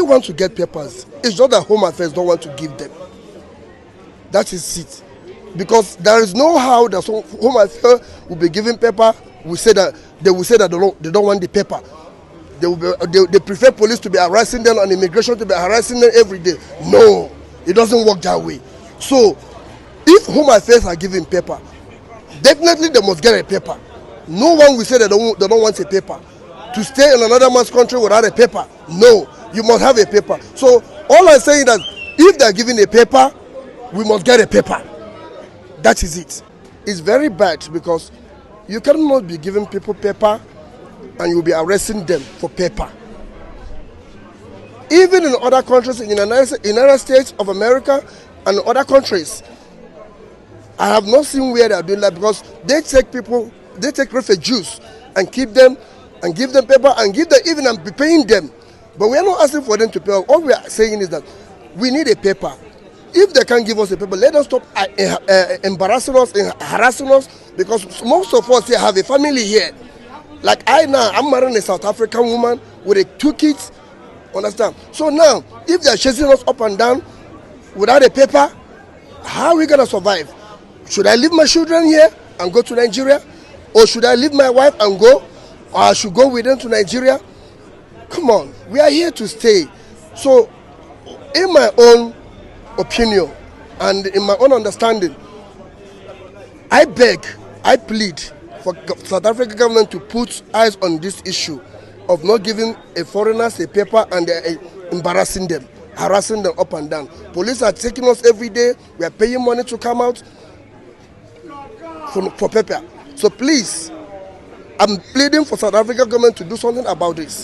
want to get papers. It's not that Home Affairs don't want to give them. That is it. Because there is no how that Home Affairs will be giving paper. They will say that they don't want the paper. They prefer police to be harassing them and immigration to be harassing them every day. No, it doesn't work that way. So, if Home Affairs are giving paper, definitely they must get a paper. No one will say they don't want a paper. To stay in another man's country without a paper, no, you must have a paper. So, all I'm saying is that if they're giving a paper, we must get a paper. That is it. It's very bad because you cannot be giving people paper and you'll be arresting them for paper. Even in other countries, in the United States of America and other countries, I have not seen where they are doing that because they take refugees and keep them and give them paper and give them even and be paying them. But we are not asking for them to pay. All we are saying is that we need a paper. If they can't give us a paper, let them stop embarrassing us and harassing us, because most of us here have a family here. Like I'm marrying a South African woman with 2 kids, understand? So now, if they are chasing us up and down without a paper, how are we going to survive? Should I leave my children here and go to Nigeria? Or should I leave my wife and go? Or I should go with them to Nigeria? Come on, we are here to stay. So, in my own opinion and in my own understanding, I beg, I plead for South African government to put eyes on this issue of not giving foreigners a paper and embarrassing them, harassing them up and down. Police are taking us every day. We are paying money to come out for paper. So please, I'm pleading for South African government to do something about this.